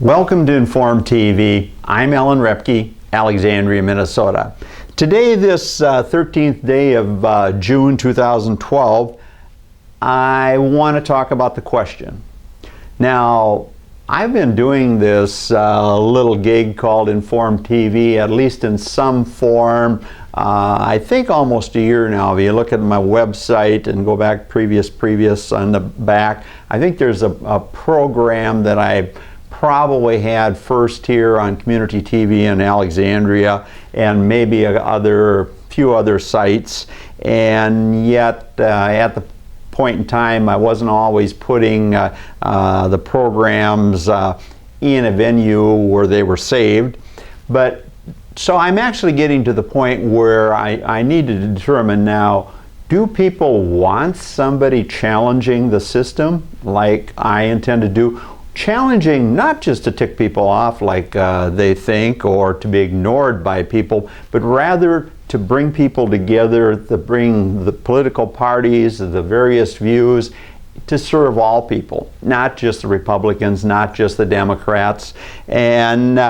Welcome to Inform TV. I'm Alan Repke, Alexandria, Minnesota. Today, this 13th day of June 2012, I want to talk about the question. Now, I've been doing this little gig called Inform TV, at least in some form, I think almost a year now. If you look at my website and go back previous on the back, I think there's a program that I probably had first here on community TV in Alexandria and maybe a few other sites, and yet at the point in time I wasn't always putting the programs in a venue where they were saved. But so I'm actually getting to the point where I need to determine now, do people want somebody challenging the system like I intend to do? Challenging not just to tick people off like they think or to be ignored by people, but rather to bring people together, to bring the political parties, the various views, to serve all people, not just the Republicans, not just the Democrats, and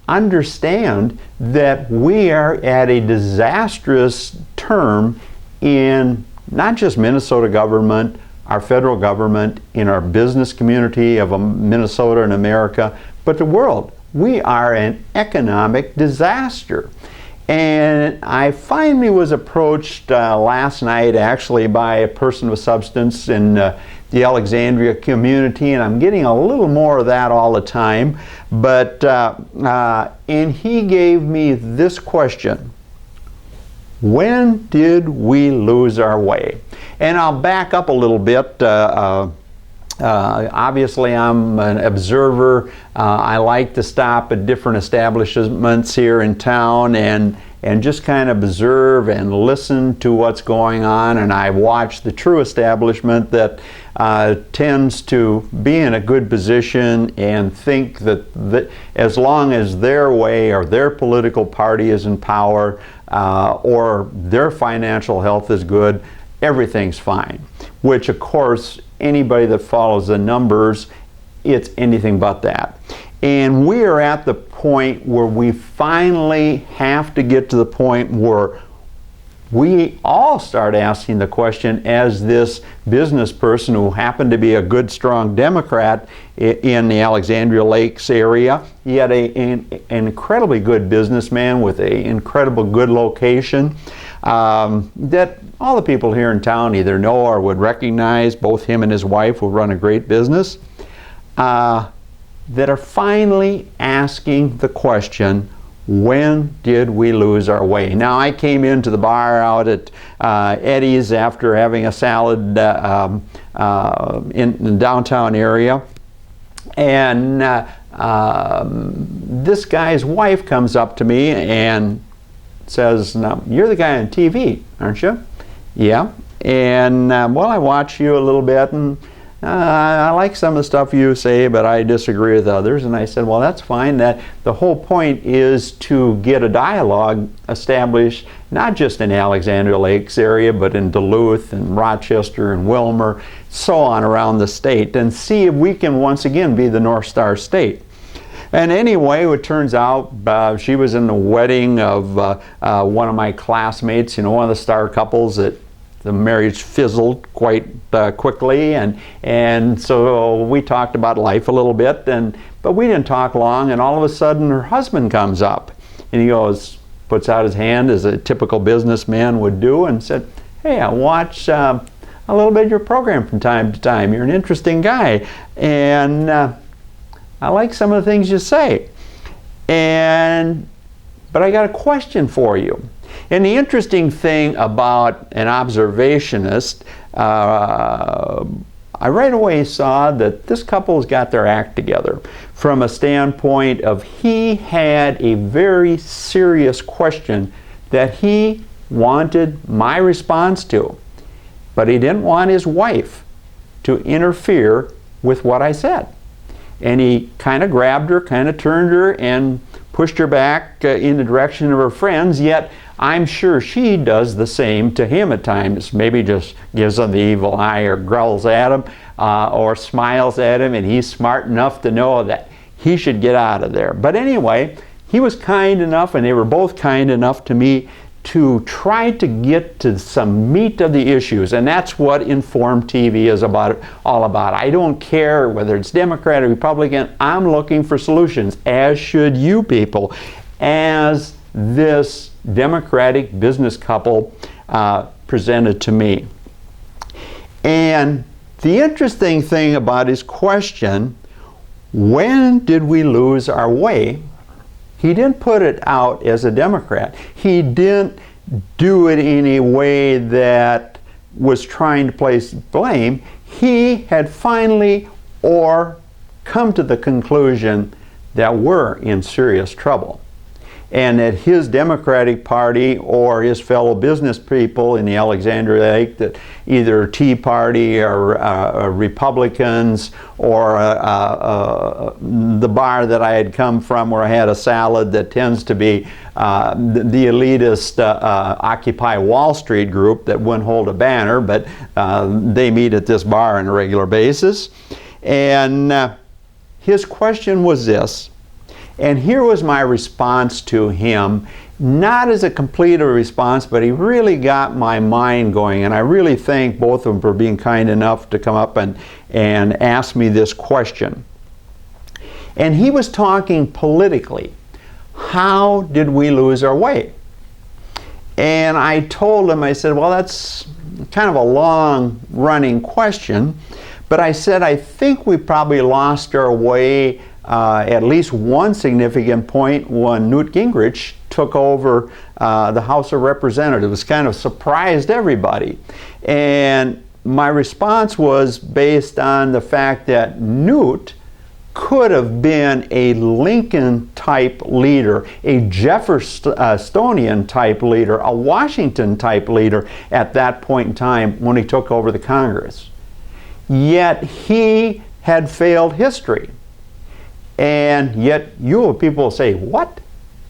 understand that we are at a disastrous term in not just Minnesota government, our federal government, in our business community of Minnesota and America, but the world. We are an economic disaster. And I finally was approached last night actually by a person with substance in the Alexandria community, and I'm getting a little more of that all the time. But and he gave me this question: when did we lose our way? And I'll back up a little bit. Obviously, I'm an observer. I like to stop at different establishments here in town and just kind of observe and listen to what's going on. And I watch the true establishment that tends to be in a good position and think that as long as their way or their political party is in power or their financial health is good, everything's fine. Which, of course, anybody that follows the numbers, it's anything but that. And we are at the point where we finally have to get to the point where we all start asking the question, as this business person who happened to be a good, strong Democrat in the Alexandria Lakes area, yet an incredibly good businessman with an incredible good location, that all the people here in town either know or would recognize, both him and his wife who run a great business, that are finally asking the question, when did we lose our way? Now, I came into the bar out at Eddie's after having a salad in the downtown area, and this guy's wife comes up to me and says, "Now, you're the guy on TV, aren't you?" "Yeah." "And well, I watch you a little bit, and I like some of the stuff you say, but I disagree with others." And I said, "Well, that's fine. That the whole point is to get a dialogue established, not just in Alexandria Lakes area, but in Duluth and Rochester and Wilmer, so on around the state, and see if we can once again be the North Star state." And anyway, it turns out she was in the wedding of one of my classmates, you know, one of the star couples that the marriage fizzled quite quickly, and so we talked about life a little bit, but we didn't talk long, and all of a sudden her husband comes up, and he puts out his hand as a typical businessman would do, and said, "Hey, I watch a little bit of your program from time to time. You're an interesting guy, and I like some of the things you say. But I got a question for you." And the interesting thing about an observationist, I right away saw that this couple's got their act together from a standpoint of he had a very serious question that he wanted my response to, but he didn't want his wife to interfere with what I said. And he kind of grabbed her, kind of turned her, and pushed her back in the direction of her friends, yet I'm sure she does the same to him at times. Maybe just gives him the evil eye or growls at him or smiles at him, and he's smart enough to know that he should get out of there. But anyway, he was kind enough, and they were both kind enough to me, to try to get to some meat of the issues, and that's what Informed TV is all about. I don't care whether it's Democrat or Republican. I'm looking for solutions, as should you people, as this Democratic business couple presented to me. And the interesting thing about his question, when did we lose our way? He didn't put it out as a Democrat. He didn't do it in a way that was trying to place blame. He had finally come to the conclusion that we're in serious trouble, and that his Democratic Party or his fellow business people in the Alexandria Lake, that either Tea Party or Republicans or the bar that I had come from, where I had a salad that tends to be the elitist Occupy Wall Street group that wouldn't hold a banner, but they meet at this bar on a regular basis. And his question was this, and here was my response to him, not as a complete a response, but he really got my mind going, and I really thank both of them for being kind enough to come up and ask me this question. And he was talking politically. How did we lose our way? And I told him, I said, well, that's kind of a long-running question, but I said, I think we probably lost our way at least one significant point when Newt Gingrich took over the House of Representatives. Kind of surprised everybody. And my response was based on the fact that Newt could have been a Lincoln-type leader, a Jeffersonian-type leader, a Washington-type leader at that point in time when he took over the Congress. Yet he had failed history. And yet you people say, what?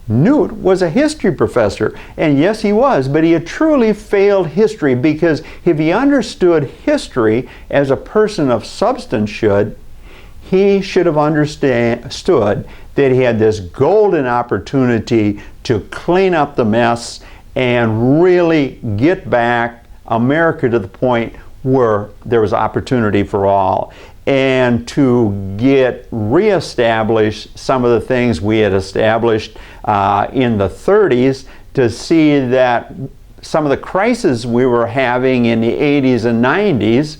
Newt was a history professor. And yes, he was, but he had truly failed history, because if he understood history as a person of substance should, he should have understood that he had this golden opportunity to clean up the mess and really get back America to the point where there was opportunity for all, and to get reestablished some of the things we had established in the 30s, to see that some of the crises we were having in the 80s and 90s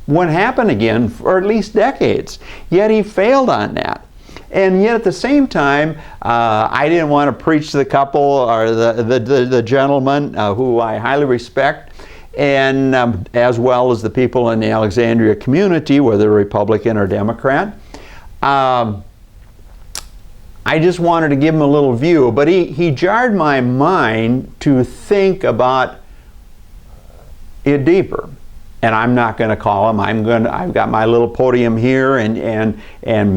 wouldn't happen again for at least decades. Yet he failed on that. And yet at the same time, I didn't want to preach to the couple or the gentleman who I highly respect, and as well as the people in the Alexandria community, whether Republican or Democrat. I just wanted to give him a little view, but he jarred my mind to think about it deeper. And I'm not going to call him. I've got my little podium here, and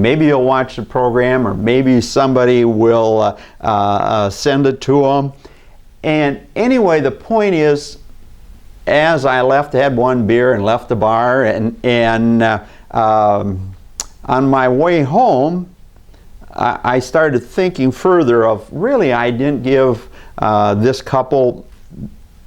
maybe you'll watch the program, or maybe somebody will send it to him. And anyway, the point is, as I had one beer and left the bar, and on my way home, I started thinking further of, really, I didn't give this couple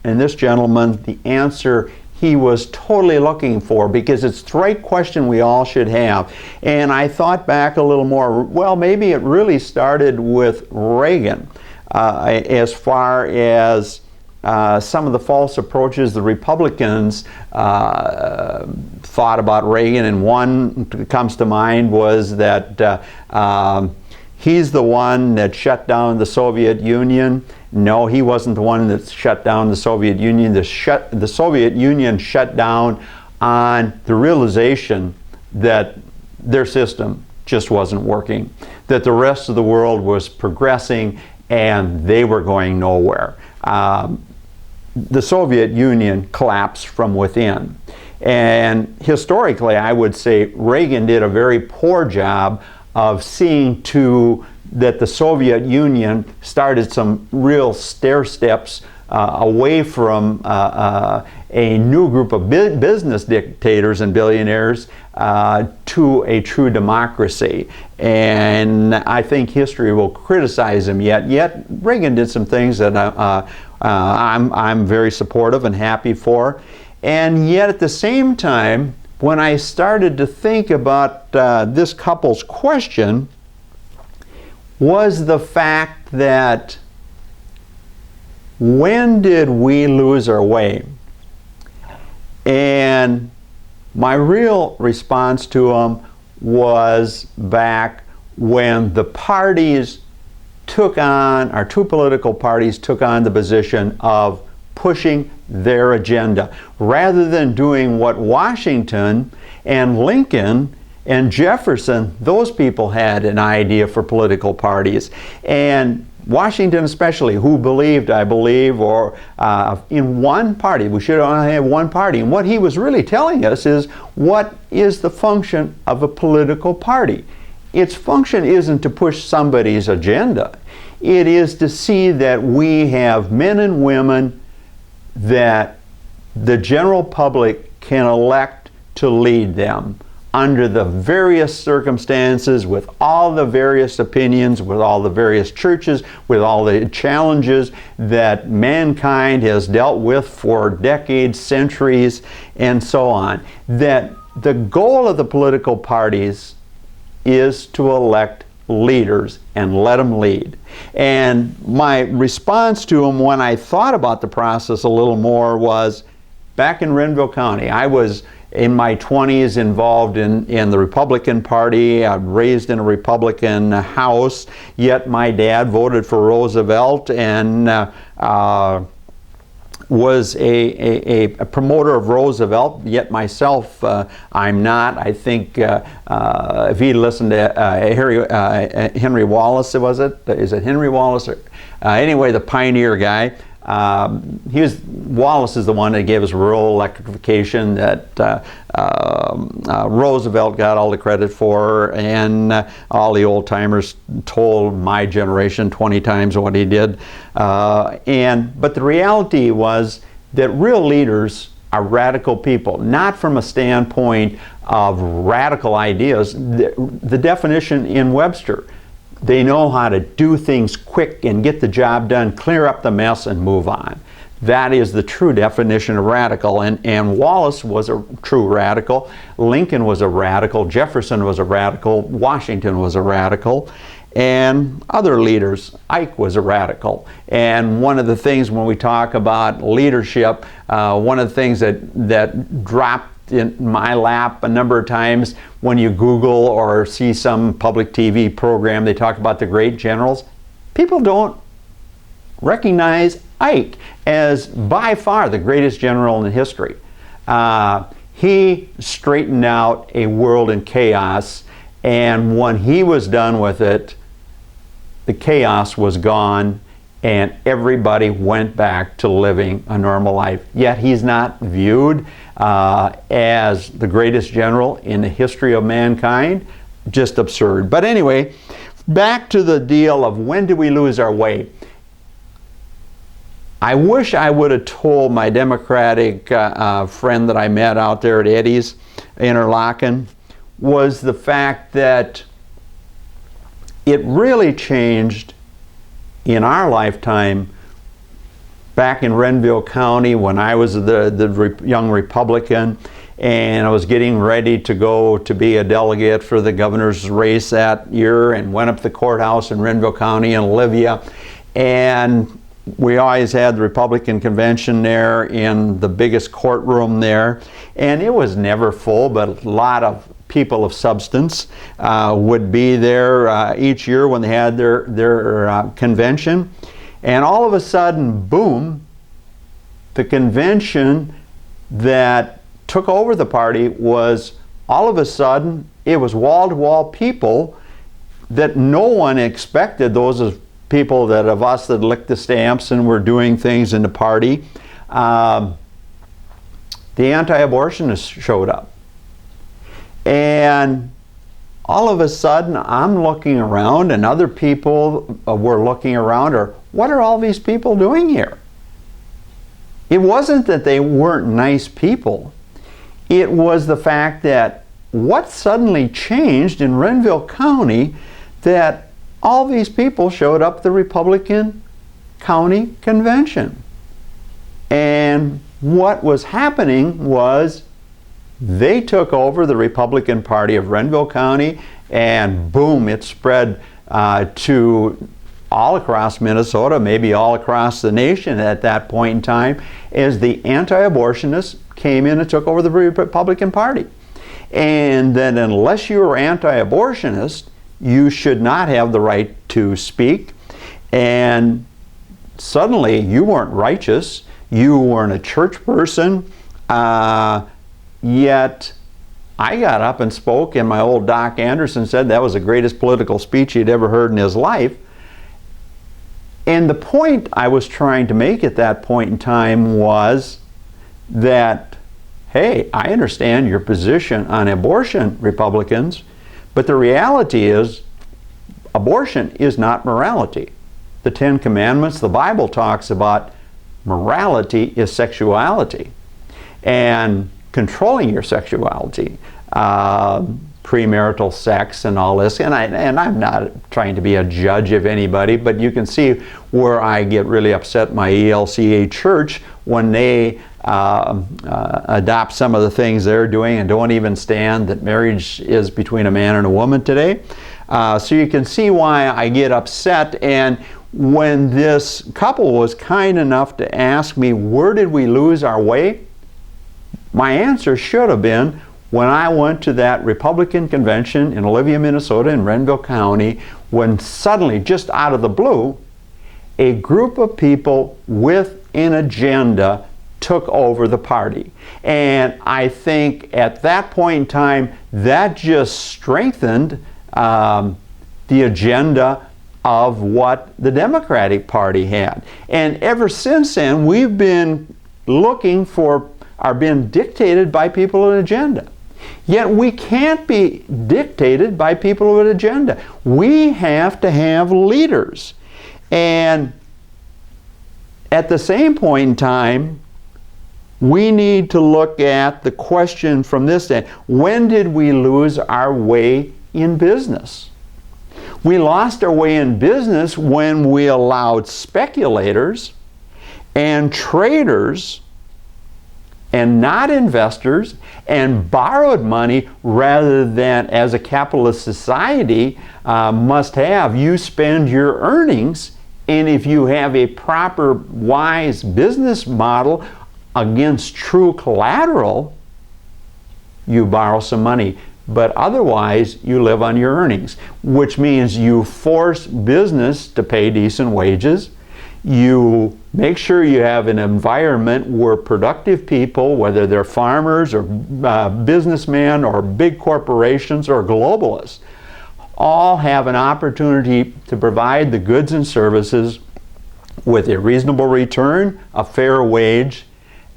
and this gentleman the answer he was totally looking for, because it's the right question we all should have. And I thought back a little more, well, maybe it really started with Reagan, as far as some of the false approaches the Republicans thought about Reagan. And one that comes to mind was that he's the one that shut down the Soviet Union. No, he wasn't the one that shut down the Soviet Union. The Soviet Union shut down on the realization that their system just wasn't working, that the rest of the world was progressing and they were going nowhere. The Soviet Union collapsed from within. And historically, I would say Reagan did a very poor job of seeing to that the Soviet Union started some real stair steps away from a new group of business dictators and billionaires to a true democracy. And I think history will criticize him yet Reagan did some things that I'm very supportive and happy for. And yet at the same time, when I started to think about this couple's question, was the fact that when did we lose our way? And my real response to him was back when the parties took on, our two political parties took on the position of pushing their agenda, rather than doing what Washington and Lincoln and Jefferson, those people had an idea for political parties. And Washington especially, who believed, I believe, or in one party. We should only have one party. And what he was really telling us is, what is the function of a political party? Its function isn't to push somebody's agenda. It is to see that we have men and women that the general public can elect to lead them under the various circumstances, with all the various opinions, with all the various churches, with all the challenges that mankind has dealt with for decades, centuries, and so on. That the goal of the political parties is to elect leaders and let them lead. And my response to him when I thought about the process a little more was, back in Renville County, I was in my 20s involved in the Republican Party. I was raised in a Republican house, yet my dad voted for Roosevelt and was a promoter of Roosevelt, yet myself I'm not. I think if he listened to Henry Wallace, was it? Is it Henry Wallace? Or, anyway, the pioneer guy. Wallace is the one that gave us rural electrification that Roosevelt got all the credit for, and all the old timers told my generation 20 times what he did. But the reality was that real leaders are radical people, not from a standpoint of radical ideas. The definition in Webster: they know how to do things quick and get the job done, clear up the mess, and move on. That is the true definition of radical. And Wallace was a true radical. Lincoln was a radical. Jefferson was a radical. Washington was a radical. And other leaders, Ike was a radical. And one of the things when we talk about leadership, one of the things that dropped in my lap a number of times when you Google or see some public TV program, they talk about the great generals. People don't recognize Ike as by far the greatest general in history. He straightened out a world in chaos, and when he was done with it, the chaos was gone and everybody went back to living a normal life. Yet he's not viewed as the greatest general in the history of mankind. Just absurd. But anyway, back to the deal of when do we lose our way. I wish I would have told my Democratic friend that I met out there at Eddie's, Interlochen, was the fact that it really changed in our lifetime back in Renville County when I was the young Republican and I was getting ready to go to be a delegate for the governor's race that year, and went up to the courthouse in Renville County in Olivia, and we always had the Republican convention there in the biggest courtroom there, and it was never full, but a lot of people of substance would be there each year when they had their convention. And all of a sudden, boom, the convention that took over the party was, all of a sudden, it was wall-to-wall people that no one expected. Those of people that of us that licked the stamps and were doing things in the party. The anti-abortionists showed up. And all of a sudden, I'm looking around, and other people were looking around, or what are all these people doing here? It wasn't that they weren't nice people. It was the fact that what suddenly changed in Renville County, that all these people showed up at the Republican County Convention. And what was happening was they took over the Republican Party of Renville County, and boom, it spread to all across Minnesota, maybe all across the nation at that point in time, as the anti-abortionists came in and took over the Republican Party. And then unless you were anti-abortionist, you should not have the right to speak. And suddenly you weren't righteous, you weren't a church person, yet I got up and spoke, and my old Doc Anderson said that was the greatest political speech he'd ever heard in his life. And the point I was trying to make at that point in time was that, hey, I understand your position on abortion, Republicans, but the reality is abortion is not morality. The Ten Commandments, the Bible talks about morality is sexuality and controlling your sexuality, premarital sex and all this. And I'm not trying to be a judge of anybody, but you can see where I get really upset my ELCA church when they adopt some of the things they're doing and don't even stand that marriage is between a man and a woman today. So you can see why I get upset. And when this couple was kind enough to ask me, where did we lose our way? My answer should have been, when I went to that Republican convention in Olivia, Minnesota, in Renville County, when suddenly, just out of the blue, a group of people with an agenda took over the party. And I think at that point in time, that just strengthened the agenda of what the Democratic Party had. And ever since then, we've been looking for, are being dictated by people with an agenda. Yet we can't be dictated by people with an agenda. We have to have leaders. And at the same point in time, we need to look at the question from this end. When did we lose our way in business? We lost our way in business when we allowed speculators and traders and not investors and borrowed money, rather than, as a capitalist society must have, you spend your earnings, and if you have a proper, wise business model against true collateral, you borrow some money. But otherwise, you live on your earnings, which means you force business to pay decent wages. You make sure you have an environment where productive people, whether they're farmers or businessmen or big corporations or globalists, all have an opportunity to provide the goods and services with a reasonable return, a fair wage,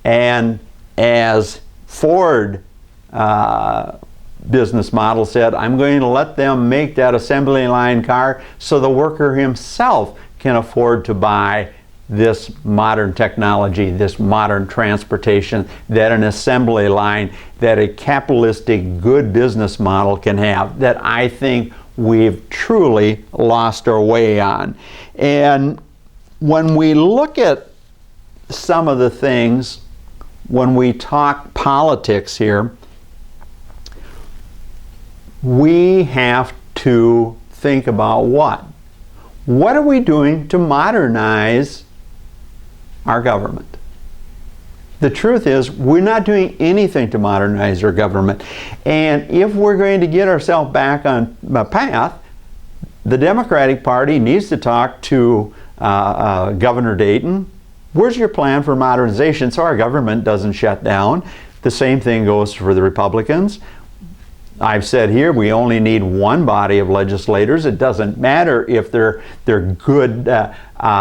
and as Ford business model said, I'm going to let them make that assembly line car so the worker himself can afford to buy this modern technology, this modern transportation that an assembly line, that a capitalistic good business model can have, that I think we've truly lost our way on. And when we look at some of the things, when we talk politics here, we have to think about what? What are we doing to modernize our government? The truth is, we're not doing anything to modernize our government. And if we're going to get ourselves back on the path, the Democratic Party needs to talk to Governor Dayton. Where's your plan for modernization so our government doesn't shut down? The same thing goes for the Republicans. I've said here we only need one body of legislators. It doesn't matter if they're good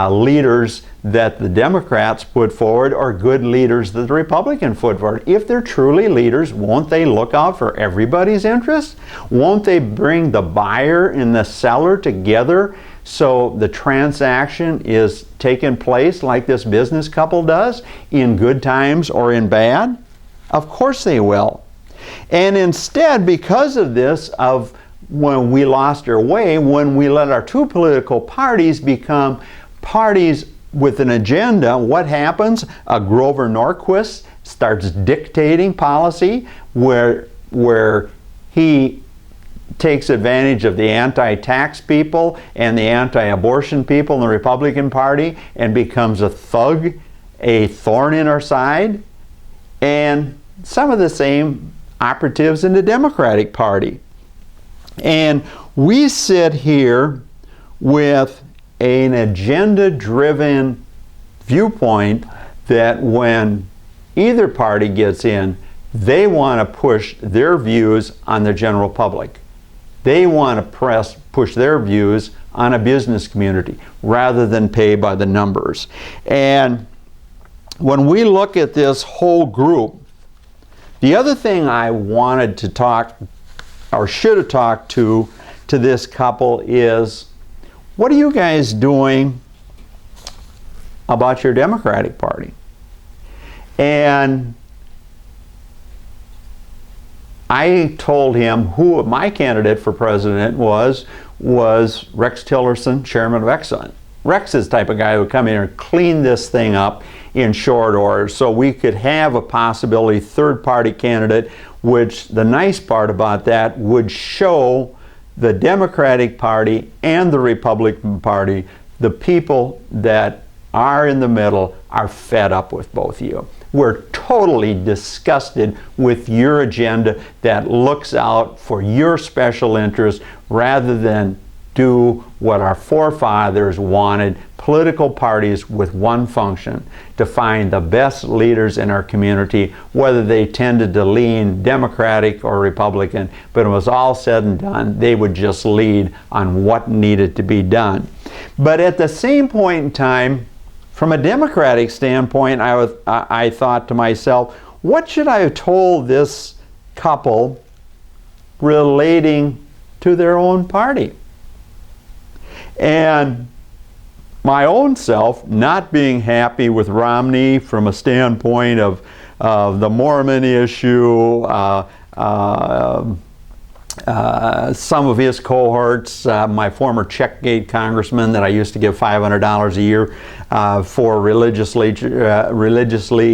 leaders that the Democrats put forward or good leaders that the Republicans put forward. If they're truly leaders, won't they look out for everybody's interests? Won't they bring the buyer and the seller together So the transaction is taking place like this business couple does, in good times or in bad? Of course they will. And instead, because of this, of when we lost our way, when we let our two political parties become parties with an agenda, what happens? Grover Norquist starts dictating policy where he takes advantage of the anti-tax people and the anti-abortion people in the Republican Party and becomes a thug, a thorn in our side, and some of the same operatives in the Democratic Party. And we sit here with an agenda-driven viewpoint that when either party gets in, they want to push their views on the general public. They want to push their views on a business community rather than pay by the numbers. And when we look at this whole group, the other thing I wanted to talk, or should have talked to this couple is, what are you guys doing about your Democratic Party? And I told him who my candidate for president was Rex Tillerson, chairman of Exxon. Rex is the type of guy who would come in and clean this thing up in short order so we could have a possibility third-party candidate, which the nice part about that would show the Democratic Party and the Republican Party, the people that are in the middle, are fed up with both of you. We're totally disgusted with your agenda that looks out for your special interests rather than do what our forefathers wanted, political parties with one function, to find the best leaders in our community, whether they tended to lean Democratic or Republican, but it was all said and done, they would just lead on what needed to be done. But at the same point in time, from a Democratic standpoint, I thought to myself, what should I have told this couple relating to their own party? And my own self, not being happy with Romney from a standpoint of the Mormon issue, some of his cohorts, my former Checkgate congressman that I used to give $500 a year for religiously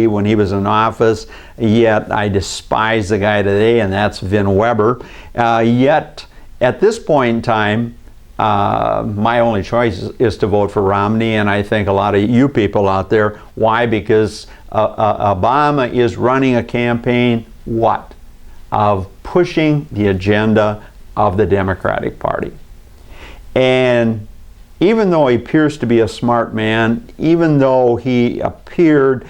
when he was in office, yet I despise the guy today, and that's Vin Weber. Yet at this point in time, my only choice is to vote for Romney, and I think a lot of you people out there. Why? Because Obama is running a campaign, what? Of pushing the agenda of the Democratic Party. And even though he appears to be a smart man, even though he appeared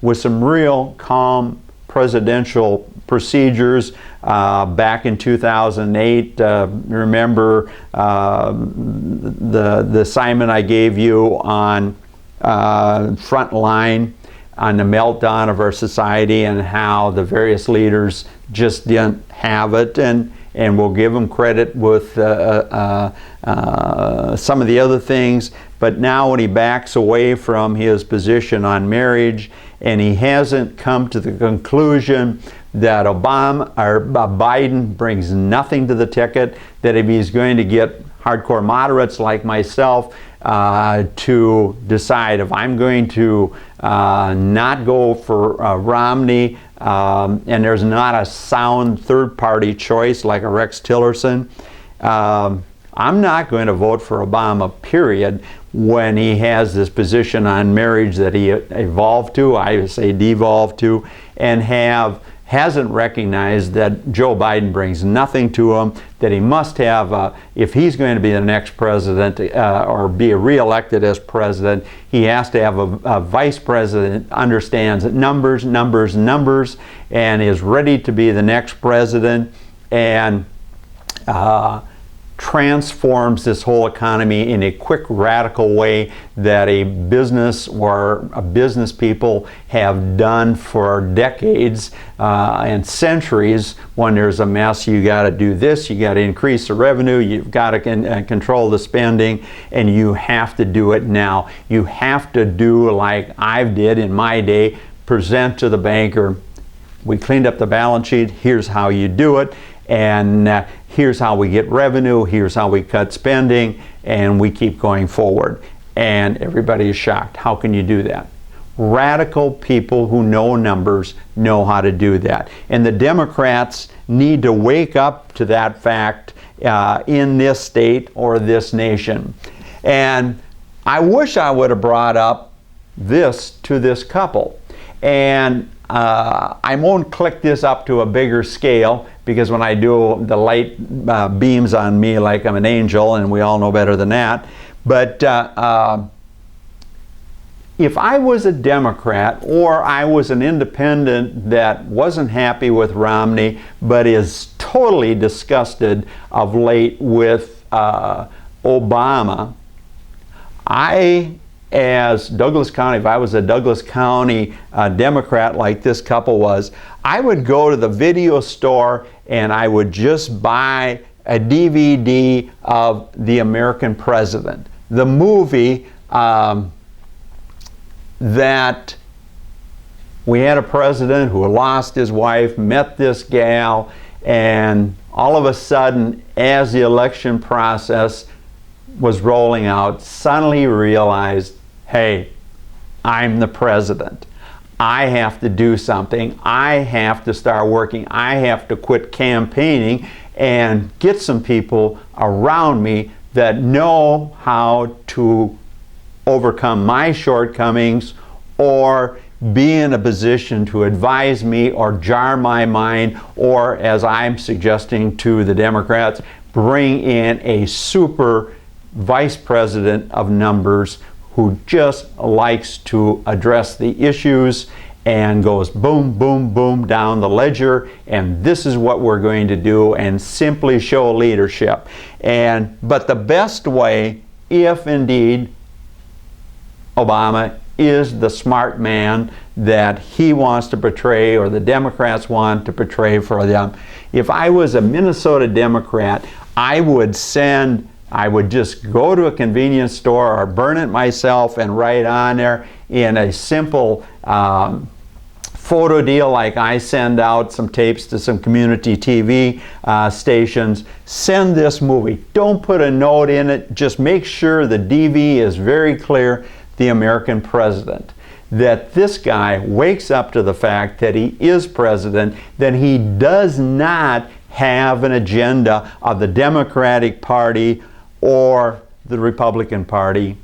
with some real calm presidential procedures back in 2008, remember the assignment I gave you on Frontline, on the meltdown of our society and how the various leaders just didn't have it, and we'll give them credit with some of the other things. But now when he backs away from his position on marriage and he hasn't come to the conclusion that Biden brings nothing to the ticket, that if he's going to get hardcore moderates like myself to decide if I'm going to not go for Romney, and there's not a sound third-party choice like a Rex Tillerson, I'm not going to vote for Obama, period, when he has this position on marriage that he evolved to, I say devolved to, and hasn't recognized that Joe Biden brings nothing to him, that he must have, if he's going to be the next president or be reelected as president, he has to have a vice president that understands numbers, numbers, numbers, and is ready to be the next president. And transforms this whole economy in a quick, radical way that a business or a business people have done for decades and centuries. When there's a mess, you got to do this, you got to increase the revenue, you've got to control the spending, and you have to do it now. You have to do like I did in my day, present to the banker, we cleaned up the balance sheet, here's how you do it, and here's how we get revenue, here's how we cut spending, and we keep going forward. And everybody is shocked. How can you do that? Radical people who know numbers know how to do that. And the Democrats need to wake up to that fact in this state or this nation. And I wish I would have brought up this to this couple. And I won't click this up to a bigger scale, because when I do, the light beams on me like I'm an angel, and we all know better than that. But if I was a Democrat or I was an independent that wasn't happy with Romney but is totally disgusted of late with Obama, as Douglas County, if I was a Douglas County Democrat like this couple was, I would go to the video store and I would just buy a DVD of The American President, the movie that we had a president who lost his wife, met this gal, and all of a sudden, as the election process was rolling out, suddenly realized, hey, I'm the president. I have to do something. I have to start working. I have to quit campaigning and get some people around me that know how to overcome my shortcomings or be in a position to advise me or jar my mind, or, as I'm suggesting to the Democrats, bring in a super vice president of numbers who just likes to address the issues and goes boom, boom, boom down the ledger, and this is what we're going to do, and simply show leadership. But the best way, if indeed Obama is the smart man that he wants to portray, or the Democrats want to portray for them, if I was a Minnesota Democrat, I would just go to a convenience store or burn it myself and write on there in a simple photo deal, like I send out some tapes to some community TV stations. Send this movie. Don't put a note in it. Just make sure the DV is very clear, The American President. That this guy wakes up to the fact that he is president, that he does not have an agenda of the Democratic Party or the Republican Party.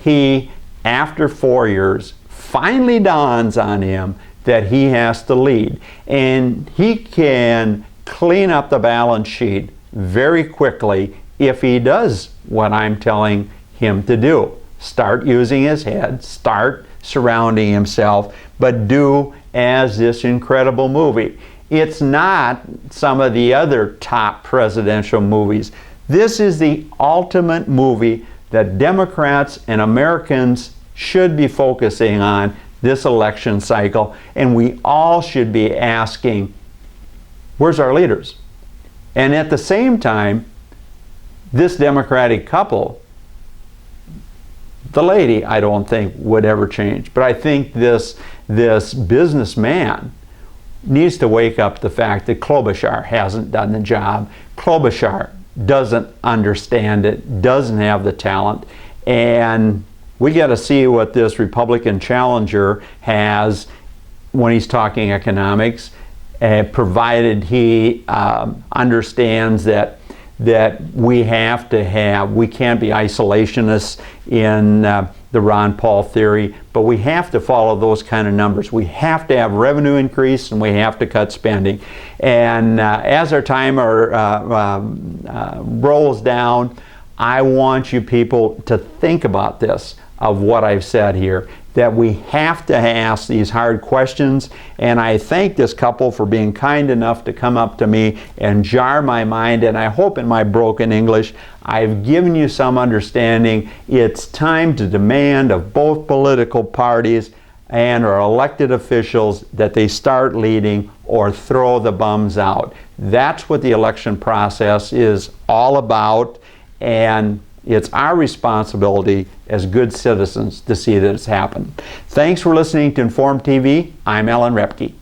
He, after 4 years, finally dawns on him that he has to lead. And he can clean up the balance sheet very quickly if he does what I'm telling him to do. Start using his head, start surrounding himself, but do as this incredible movie. It's not some of the other top presidential movies. This is the ultimate movie that Democrats and Americans should be focusing on this election cycle, and we all should be asking, where's our leaders? And at the same time, this Democratic couple, the lady, I don't think would ever change, but I think this businessman needs to wake up to the fact that Klobuchar hasn't done the job. Klobuchar doesn't understand it, doesn't have the talent, and we got to see what this Republican challenger has when he's talking economics, provided he understands that we can't be isolationists in the Ron Paul theory, but we have to follow those kind of numbers. We have to have revenue increase and we have to cut spending. And as our timer rolls down, I want you people to think about this, of what I've said here. that we have to ask these hard questions, and I thank this couple for being kind enough to come up to me and jar my mind, and I hope in my broken English I've given you some understanding. It's time to demand of both political parties and our elected officials that they start leading or throw the bums out. That's what the election process is all about, and it's our responsibility as good citizens to see that it's happened. Thanks for listening to Inform TV. I'm Alan Repke.